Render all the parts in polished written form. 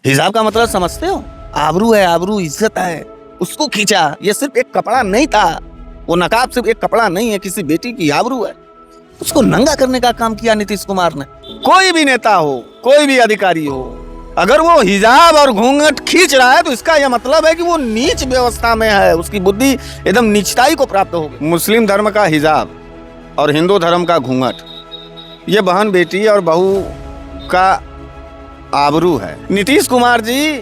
हिजाब का मतलब समझते हो? आबरू है, आबरू इज्जत है, उसको खींचा। ये सिर्फ एक कपड़ा नहीं था, वो नकाब सिर्फ एक कपड़ा नहीं है, किसी बेटी की आबरू है, उसको नंगा करने का काम किया नीतीश कुमार ने। कोई भी नेता हो, कोई भी अधिकारी हो, अगर वो हिजाब और घूंघट खींच रहा है तो इसका यह मतलब है कि वो नीच व्यवस्था में है, उसकी बुद्धि एकदम नीचताई को प्राप्त होगी। मुस्लिम धर्म का हिजाब और हिंदू धर्म का घूंघट, ये बहन बेटी और बहू का आबरू है। नीतीश कुमार जी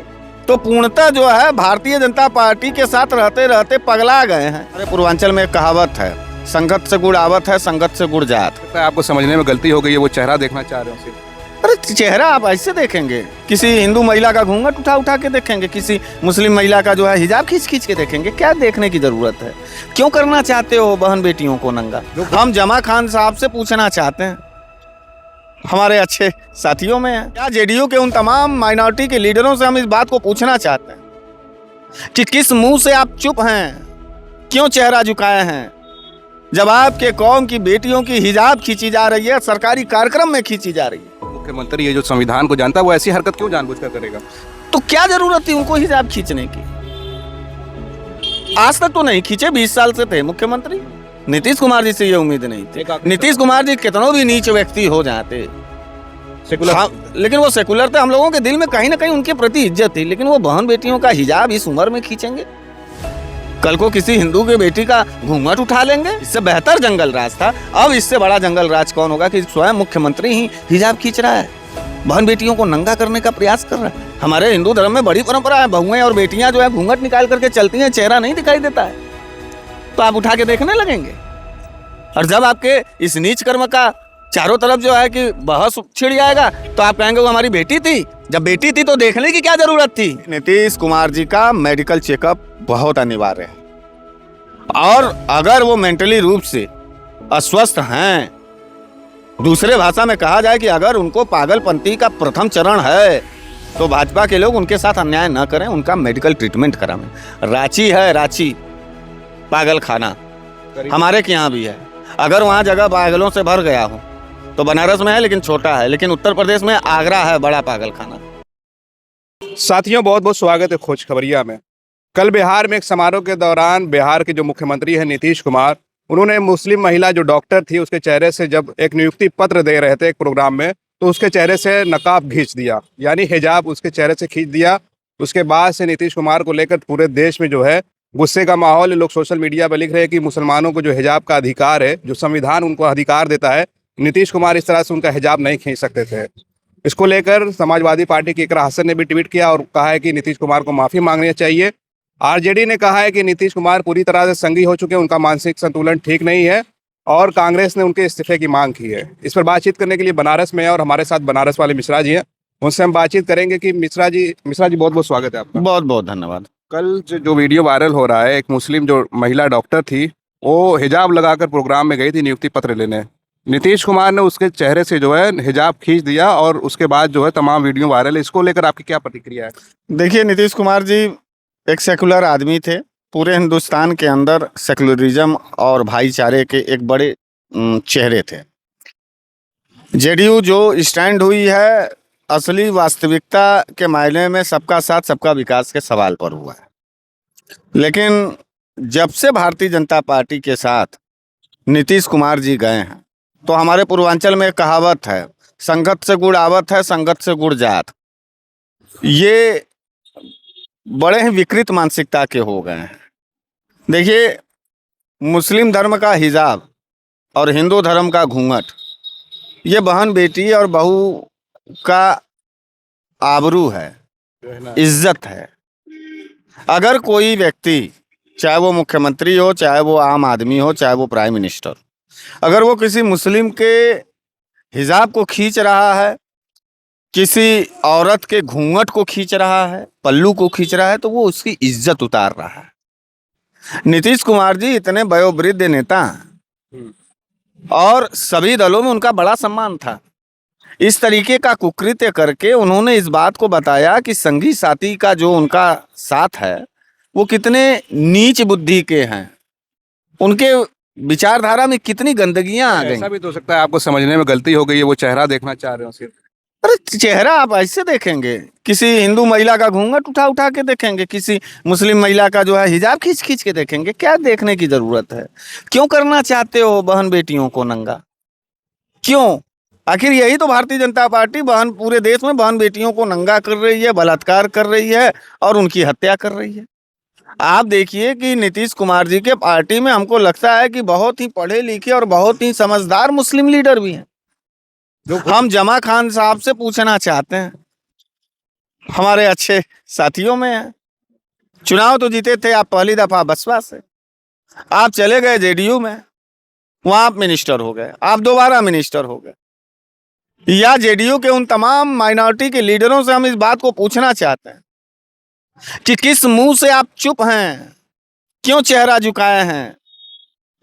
तो पूर्णतः जो है भारतीय जनता पार्टी के साथ रहते रहते पगला गए हैं। हमारे पूर्वांचल में एक कहावत है, संगत से गुड़ आवत है, संगत से गुड़ जात। आपको समझने में गलती हो गई है, वो चेहरा देखना चाह रहे हो सिर्फ। अरे चेहरा आप ऐसे देखेंगे, किसी हिंदू महिला का घूंघट उठा उठा के देखेंगे, किसी मुस्लिम महिला का जो है हिजाब खींच खींच के देखेंगे, क्या देखने की जरूरत है? क्यों करना चाहते हो बहन बेटियों को नंगा? हम जमा खान साहब से पूछना चाहते हैं, हमारे अच्छे साथियों में है क्या, जेडीयू के उन तमाम माइनॉरिटी के लीडरों से हम इस बात को पूछना चाहते हैं कि किस मुंह से आप चुप हैं, क्यों चेहरा झुकाए हैं जब आपके कौम की बेटियों की हिजाब खींची जा रही है, सरकारी कार्यक्रम में खींची जा रही है। मुख्यमंत्री ये जो संविधान को जानता है वो ऐसी हरकत क्यों जानबूझकर करेगा? तो क्या जरूरत थी उनको हिजाब खींचने की? आज तक तो नहीं खींचे, 20 साल से थे मुख्यमंत्री। नीतीश कुमार जी से ये उम्मीद नहीं थी। नीतीश कुमार जी कितनों भी नीच व्यक्ति हो जाते, लेकिन वो सेकुलर थे, हम लोगों के दिल में कहीं ना कहीं उनके प्रति इज्जत थी। लेकिन वो बहन बेटियों का हिजाब इस उम्र में खींचेंगे, कल को किसी हिंदू के बेटी का घूंघट उठा लेंगे। इससे बेहतर जंगल राज था। अब इससे बड़ा जंगल राज कौन होगा कि स्वयं मुख्यमंत्री ही हिजाब खींच रहा है, बहन बेटियों को नंगा करने का प्रयास कर रहा है। हमारे हिंदू धर्म में बड़ी परंपरा है, बहुएं और बेटियां जो है घूंघट निकाल करके चलती हैं, चेहरा नहीं दिखाई देता है, तो आप उठा के देखने लगेंगे। और जब आपके इस नीच कर्म का चारों तरफ जो है कि बहस छिड़ जाएगा तो आप कहेंगे वो हमारी बेटी थी। जब बेटी थी तो देखने की क्या जरूरत थी? नीतीश कुमार जी का मेडिकल चेकअप बहुत अनिवार्य है, और अगर वो मेंटली रूप से अस्वस्थ हैं, दूसरे भाषा में कहा जाए कि अगर उनको पागलपंती का प्रथम चरण है, तो भाजपा के लोग उनके साथ अन्याय न करें, उनका मेडिकल ट्रीटमेंट कराएं। रांची है, रांची पागल खाना हमारे के यहाँ भी है। अगर वहाँ जगह पागलों से भर गया हो तो बनारस में है, लेकिन छोटा है, लेकिन उत्तर प्रदेश में आगरा है बड़ा पागल खाना। साथियों, बहुत बहुत स्वागत है खोज खबरिया में। कल बिहार में एक समारोह के दौरान बिहार के जो मुख्यमंत्री हैं नीतीश कुमार, उन्होंने मुस्लिम महिला जो डॉक्टर थी उसके चेहरे से जब एक नियुक्ति पत्र दे रहे थे एक प्रोग्राम में, तो उसके चेहरे से नकाब खींच दिया, यानी हिजाब उसके चेहरे से खींच दिया। उसके बाद से नीतीश कुमार को लेकर पूरे देश में जो है गुस्से का माहौल। लोग सोशल मीडिया पर लिख रहे हैं कि मुसलमानों को जो हिजाब का अधिकार है, जो संविधान उनको अधिकार देता है, नीतीश कुमार इस तरह से उनका हिजाब नहीं खींच सकते थे। इसको लेकर समाजवादी पार्टी के इकरा हसन ने भी ट्वीट किया और कहा है कि नीतीश कुमार को माफ़ी मांगनी चाहिए। आरजेडी ने कहा है कि नीतीश कुमार पूरी तरह से संगी हो चुके हैं, उनका मानसिक संतुलन ठीक नहीं है, और कांग्रेस ने उनके इस्तीफे की मांग की है। इस पर बातचीत करने के लिए बनारस में और हमारे साथ बनारस वाले मिश्रा जी हैं, उनसे हम बातचीत करेंगे। कि मिश्रा जी बहुत बहुत स्वागत है आपका। बहुत बहुत धन्यवाद। कल जो वीडियो वायरल हो रहा है, एक मुस्लिम जो महिला डॉक्टर थी वो हिजाब लगाकर प्रोग्राम में गई थी नियुक्ति पत्र लेने, नीतीश कुमार ने उसके चेहरे से जो है हिजाब खींच दिया और उसके बाद जो है तमाम वीडियो वायरल है। इसको लेकर आपकी क्या प्रतिक्रिया है? देखिए, नीतीश कुमार जी एक सेकुलर आदमी थे। पूरे हिंदुस्तान के अंदर सेकुलरिज्म और भाईचारे के एक बड़े चेहरे थे। जेडीयू जो स्टैंड हुई है, असली वास्तविकता के मायने में सबका साथ सबका विकास के सवाल पर हुआ है। लेकिन जब से भारतीय जनता पार्टी के साथ नीतीश कुमार जी गए हैं, तो हमारे पूर्वांचल में एक कहावत है, संगत से गुड़ आवत है, संगत से गुड़ जात। ये बड़े ही विकृत मानसिकता के हो गए हैं। देखिए, मुस्लिम धर्म का हिजाब और हिंदू धर्म का घूंघट, ये बहन बेटी और बहू का आबरू है, इज्जत है। अगर कोई व्यक्ति, चाहे वो मुख्यमंत्री हो, चाहे वो आम आदमी हो, चाहे वो प्राइम मिनिस्टर, अगर वो किसी मुस्लिम के हिजाब को खींच रहा है, किसी औरत के घूंघट को खींच रहा है, पल्लू को खींच रहा है, तो वो उसकी इज्जत उतार रहा है। नीतीश कुमार जी इतने वयोवृद्ध नेता हैं और सभी दलों में उनका बड़ा सम्मान था। इस तरीके का कुकृत्य करके उन्होंने इस बात को बताया कि संगी साथी का जो उनका साथ है वो कितने नीच बुद्धि के हैं, उनके विचारधारा में कितनी गंदगियां आ गई। ऐसा भी तो हो सकता है आपको समझने में गलती हो गई है, वो चेहरा देखना चाह रहे हो सिर्फ। अरे चेहरा आप ऐसे देखेंगे, किसी हिंदू महिला का घूंघट उठा उठा के देखेंगे, किसी मुस्लिम महिला का जो है हिजाब खींच खींच के देखेंगे? क्या देखने की जरूरत है? क्यों करना चाहते हो बहन बेटियों को नंगा? क्यों? आखिर यही तो भारतीय जनता पार्टी बहन पूरे देश में बहन बेटियों को नंगा कर रही है, बलात्कार कर रही है और उनकी हत्या कर रही है। आप देखिए कि नीतीश कुमार जी के पार्टी में हमको लगता है कि बहुत ही पढ़े लिखे और बहुत ही समझदार मुस्लिम लीडर भी हैं। जो हम जमा खान साहब से पूछना चाहते हैं, हमारे अच्छे साथियों में है, चुनाव तो जीते थे आप पहली दफा बसपा से, आप चले गए जेडीयू में, वहां आप मिनिस्टर हो गए, आप दोबारा मिनिस्टर हो गए। या जेडीयू के उन तमाम माइनॉरिटी के लीडरों से हम इस बात को पूछना चाहते हैं कि किस मुंह से आप चुप हैं, क्यों चेहरा झुकाए हैं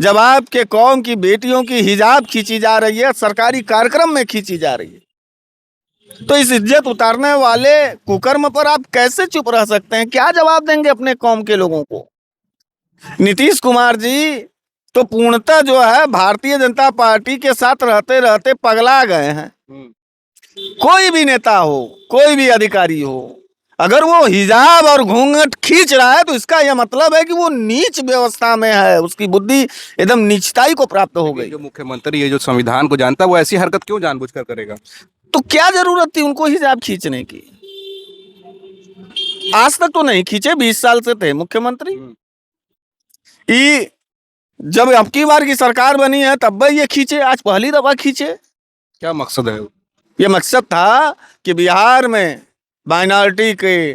जब आपके कौम की बेटियों की हिजाब खींची जा रही है, सरकारी कार्यक्रम में खींची जा रही है। तो इस इज्जत उतारने वाले कुकर्म पर आप कैसे चुप रह सकते हैं? क्या जवाब देंगे अपने कौम के लोगों को? नीतीश कुमार जी तो पूर्णतः जो है भारतीय जनता पार्टी के साथ रहते रहते पगला गए हैं। कोई भी नेता हो, कोई भी अधिकारी हो, अगर वो हिजाब और घूंघट खींच रहा है तो इसका यह मतलब है कि वो नीच व्यवस्था में है, उसकी बुद्धि एकदम नीचताई को प्राप्त हो गई। जो मुख्यमंत्री है जो संविधान को जानता है वो ऐसी हरकत क्यों जानबूझकर करेगा? तो क्या जरूरत थी उनको हिजाब खींचने की? आज तक तो नहीं खींचे, 20 साल से थे मुख्यमंत्री। ये जब अब की बार की सरकार बनी है तब भी ये खींचे, आज पहली दफा खींचे। क्या मकसद है? ये मकसद था कि बिहार में माइनॉरिटी के,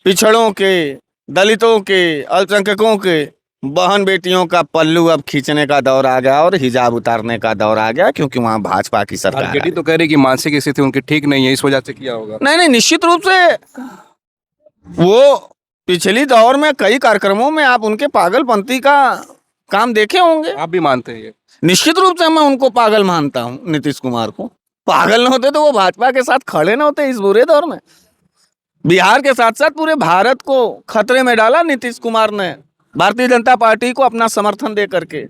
पिछड़ों के, दलितों के, अल्पसंख्यकों के बहन बेटियों का पल्लू अब खींचने का दौर आ गया और हिजाब उतारने का दौर आ गया, क्योंकि वहां भाजपा की सरकार आरजेडी है। तो कह रही कि मानसिक स्थिति उनकी ठीक नहीं है, इस वजह से किया होगा। नहीं नहीं, निश्चित रूप से वो पिछली दौर में कई कार्यक्रमों में आप उनके पागलपंती का काम देखे होंगे। आप भी मानते हैं ये? निश्चित रूप से मैं उनको पागल मानता हूं, नीतीश कुमार को। पागल न होते तो वो भाजपा के साथ खड़े न होते इस बुरे दौर में। बिहार के साथ साथ पूरे भारत को खतरे में डाला नीतीश कुमार ने, भारतीय जनता पार्टी को अपना समर्थन दे करके।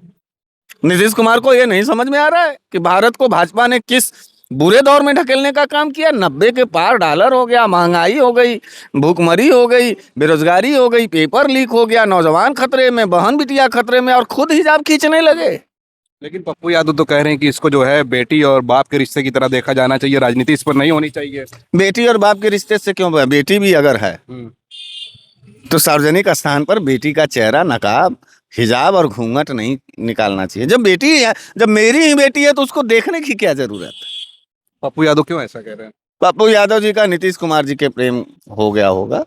नीतीश कुमार को यह नहीं समझ में आ रहा है कि भारत को भाजपा ने किस बुरे दौर में ढकेलने का काम किया। 90 के पार डॉलर हो गया, महंगाई हो गई, भूखमरी हो गई, बेरोजगारी हो गई, पेपर लीक हो गया, नौजवान खतरे में, बहन बिटिया खतरे में, और खुद हिजाब खींचने लगे। लेकिन पप्पू यादव तो कह रहे हैं कि इसको जो है बेटी और बाप के रिश्ते की तरह देखा जाना चाहिए, राजनीति इस पर नहीं होनी चाहिए। बेटी और बाप के रिश्ते से क्यों? बेटी भी अगर है तो सार्वजनिक स्थान पर बेटी का चेहरा, नकाब, हिजाब और घूंघट नहीं निकालना चाहिए। जब बेटी है, जब मेरी ही बेटी है तो उसको देखने की क्या जरूरत है? पप्पू यादव क्यों ऐसा कह रहे हैं? पप्पू यादव जी का नीतीश कुमार जी के प्रेम हो गया होगा।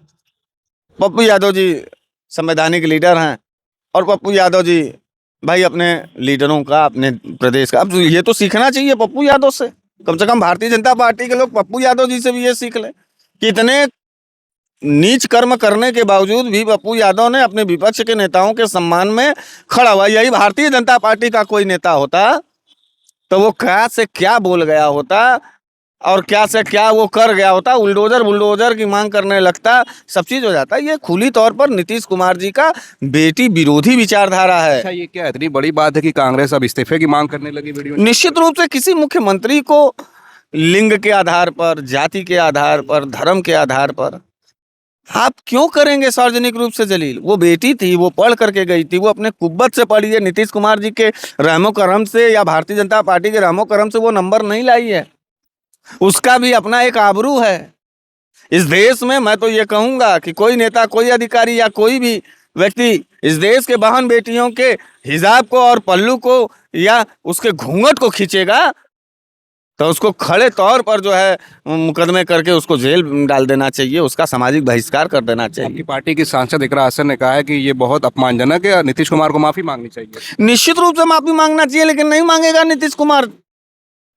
पप्पू यादव जी संवैधानिक लीडर हैं और पप्पू यादव जी भाई अपने लीडरों का, अपने प्रदेश का, अब ये तो सीखना चाहिए पप्पू यादव से। कम से कम भारतीय जनता पार्टी के लोग पप्पू यादव जी से भी ये सीख लें कि इतने नीच कर्म करने के बावजूद भी पप्पू यादव ने अपने विपक्ष के नेताओं के सम्मान में खड़ा हुआ। यही भारतीय जनता पार्टी का कोई नेता होता तो वो क्या से क्या बोल गया होता और क्या से क्या वो कर गया होता, बुलडोजर की मांग करने लगता, सब चीज हो जाता। ये खुली तौर पर नीतीश कुमार जी का बेटी विरोधी विचारधारा है। अच्छा, ये क्या इतनी बड़ी बात है कि कांग्रेस अब इस्तीफे की मांग करने लगी वीडियो? निश्चित रूप से किसी मुख्यमंत्री को लिंग के आधार पर, जाति के आधार पर, धर्म के आधार पर आप क्यों करेंगे सार्वजनिक रूप से जलील? वो बेटी थी, वो पढ़ करके गई थी, वो अपने कुब्बत से पढ़ी है। नीतीश कुमार जी के रहमो करम से या भारतीय जनता पार्टी के रहमो करम से वो नंबर नहीं लाई है। उसका भी अपना एक आबरू है इस देश में। मैं तो ये कहूंगा कि कोई नेता, कोई अधिकारी या कोई भी व्यक्ति इस देश के बहन बेटियों के हिजाब को और पल्लू को या उसके घूंघट को खींचेगा तो उसको खड़े तौर पर जो है मुकदमे करके उसको जेल डाल देना चाहिए, उसका सामाजिक बहिष्कार कर देना चाहिए। आपकी पार्टी की सांसद इकरा हसन ने कहा है कि ये बहुत अपमानजनक है और नीतीश कुमार को माफी मांगनी चाहिए। निश्चित रूप से माफी मांगना चाहिए, लेकिन नहीं मांगेगा नीतीश कुमार,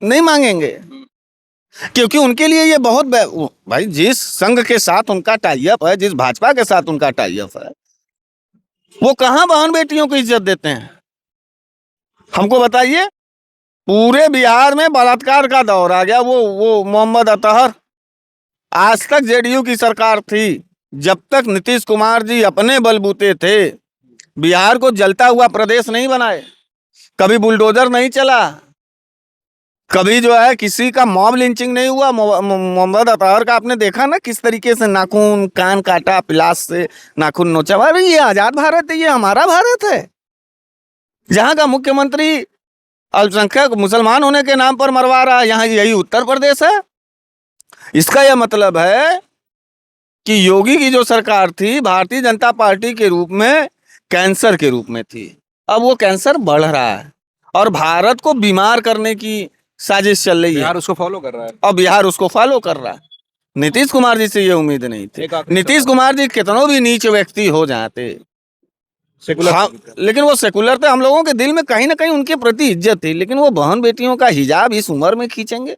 नहीं मांगेंगे, क्योंकि उनके लिए ये बहुत भाई जिस संघ के साथ उनका टाई अप है, जिस भाजपा के साथ उनका टाई अप है, वो कहां बहन बेटियों को इज्जत देते हैं? हमको बताइए। पूरे बिहार में बलात्कार का दौर आ गया। वो मोहम्मद अतहर, आज तक जेडीयू की सरकार थी, जब तक नीतीश कुमार जी अपने बलबूते थे बिहार को जलता हुआ प्रदेश नहीं बनाए, कभी बुलडोजर नहीं चला, कभी जो है किसी का मॉब लिंचिंग नहीं हुआ। मोहम्मद अतहर का आपने देखा ना किस तरीके से नाखून कान काटा, पिलास से नाखून नोचा। अरे ये आजाद भारत है, ये हमारा भारत है, जहां का मुख्यमंत्री अल्पसंख्यक मुसलमान होने के नाम पर मरवा रहा है। यहाँ यही उत्तर प्रदेश है। इसका यह मतलब है कि योगी की जो सरकार थी भारतीय जनता पार्टी के रूप में कैंसर के रूप में थी, अब वो कैंसर बढ़ रहा है और भारत को बीमार करने की साजिश चल रही है। बिहार उसको फॉलो कर रहा है और बिहार उसको फॉलो कर रहा है। नीतीश कुमार जी से ये उम्मीद नहीं थी। एक आखिरी नीतीश सवाल। कुमार जी कितनों भी नीच व्यक्ति हो जाते, सेकुलर हम लेकिन वो सेकुलर थे। हम लोगों के दिल में कहीं ना कहीं उनके प्रति इज्जत थी। लेकिन वो बहन बेटियों का हिजाब इस उम्र में खींचेंगे,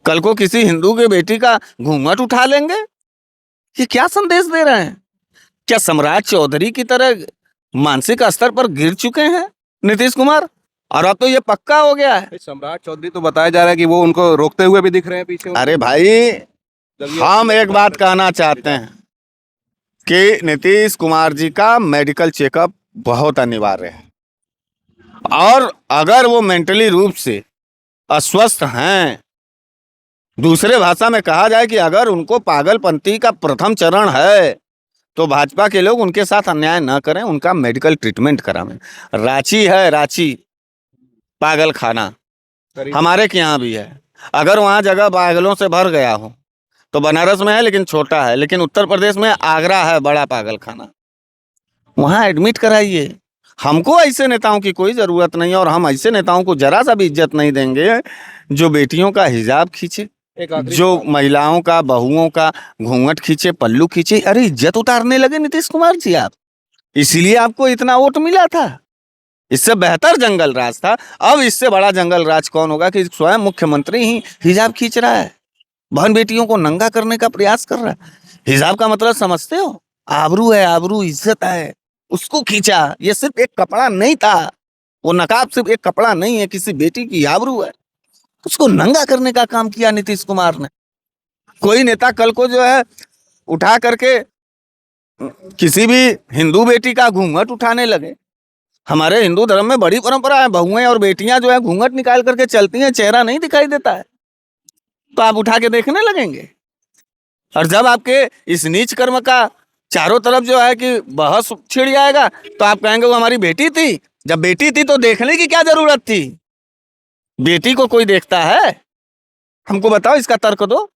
कल को किसी हिंदू के बेटी का घूंघट उठा लेंगे। ये क्या संदेश दे रहे हैं? क्या सम्राट चौधरी की तरह मानसिक स्तर पर गिर चुके हैं नीतीश कुमार? और अब तो ये पक्का हो गया है। सम्राट चौधरी तो बताया जा रहा है कि वो उनको रोकते हुए भी दिख रहे हैं पीछे। अरे भाई, हम एक बात कहना चाहते हैं कि नीतीश कुमार जी का मेडिकल चेकअप बहुत अनिवार्य है। और अगर वो मेंटली रूप से अस्वस्थ हैं, दूसरे भाषा में कहा जाए कि अगर उनको पागलपंती का प्रथम चरण है, तो भाजपा के लोग उनके साथ अन्याय न करें, उनका मेडिकल ट्रीटमेंट करावें। रांची है, रांची पागल खाना हमारे के यहाँ भी है। अगर वहाँ जगह पागलों से भर गया हो तो बनारस में है लेकिन छोटा है, लेकिन उत्तर प्रदेश में आगरा है बड़ा पागल खाना, वहाँ एडमिट कराइए। हमको ऐसे नेताओं की कोई ज़रूरत नहीं है और हम ऐसे नेताओं को जरा सा भी इज्जत नहीं देंगे जो बेटियों का हिजाब खींचे, जो महिलाओं का बहुओं का घूंघट खींचे, पल्लू खींचे। अरे इज्जत उतारने लगे नीतीश कुमार जी आप, इसीलिए आपको इतना वोट मिला था। इससे बेहतर जंगल राज था। अब इससे बड़ा जंगल राज कौन होगा कि स्वयं मुख्यमंत्री ही हिजाब खींच रहा है, बहन बेटियों को नंगा करने का प्रयास कर रहा है। हिजाब का मतलब समझते हो? आबरू है, आबरू इज्जत है, उसको खींचा। ये सिर्फ एक कपड़ा नहीं था, वो नकाब सिर्फ एक कपड़ा नहीं है, किसी बेटी की आबरू है, उसको नंगा करने का काम किया नीतीश कुमार ने। कोई नेता कल को जो है उठा करके किसी भी हिंदू बेटी का घूंघट उठाने लगे। हमारे हिंदू धर्म में बड़ी परंपरा है, बहुएं और बेटियां जो है घूंघट निकाल करके चलती हैं, चेहरा नहीं दिखाई देता है, तो आप उठा के देखने लगेंगे। और जब आपके इस नीच कर्म का चारों तरफ जो है कि बहस छिड़ जाएगा, तो आप कहेंगे वो हमारी बेटी थी। जब बेटी थी तो देखने की क्या जरूरत थी? बेटी को कोई देखता है? हमको बताओ, इसका तर्क दो।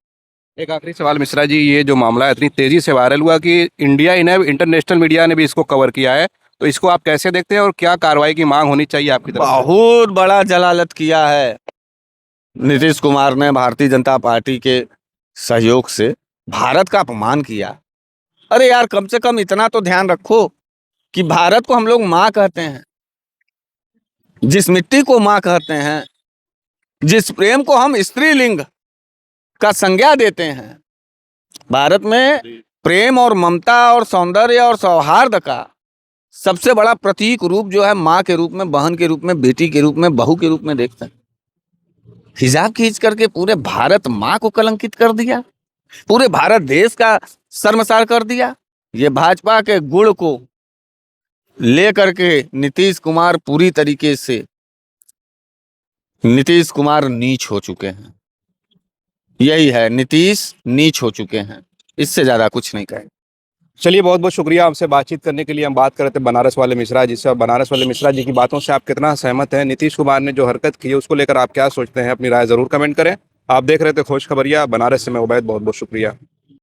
एक आखिरी सवाल मिश्रा जी, ये जो मामला इतनी तेजी से वायरल हुआ कि इंडिया इन्हें इंटरनेशनल मीडिया ने भी इसको कवर किया है, तो इसको आप कैसे देखते हैं और क्या कार्रवाई की मांग होनी चाहिए आपकी तरफ से? बहुत बड़ा जलालत किया है नीतीश कुमार ने। भारतीय जनता पार्टी के सहयोग से भारत का अपमान किया। अरे यार, कम से कम इतना तो ध्यान रखो कि भारत को हम लोग माँ कहते हैं, जिस मिट्टी को माँ कहते हैं, जिस प्रेम को हम स्त्रीलिंग का संज्ञा देते हैं, भारत में प्रेम और ममता और सौंदर्य और सौहार्द का सबसे बड़ा प्रतीक रूप जो है माँ के रूप में, बहन के रूप में, बेटी के रूप में, बहू के रूप में देखते हैं। हिजाब खींच करके पूरे भारत माँ को कलंकित कर दिया, पूरे भारत देश का शर्मसार कर दिया। ये भाजपा के गुण को लेकर के नीतीश कुमार पूरी तरीके से, नीतीश कुमार नीच हो चुके हैं। यही है, नीतीश नीच हो चुके हैं, इससे ज्यादा कुछ नहीं कहें। चलिए, बहुत बहुत शुक्रिया आपसे बातचीत करने के लिए। हम बात कर रहे थे बनारस वाले मिश्रा जी से, और बनारस वाले मिश्रा जी की बातों से आप कितना सहमत हैं? नीतीश कुमार ने जो हरकत की है उसको लेकर आप क्या सोचते हैं? अपनी राय जरूर कमेंट करें। आप देख रहे थे खोज खबरिया बनारस से, मैं उबैद, बहुत बहुत शुक्रिया।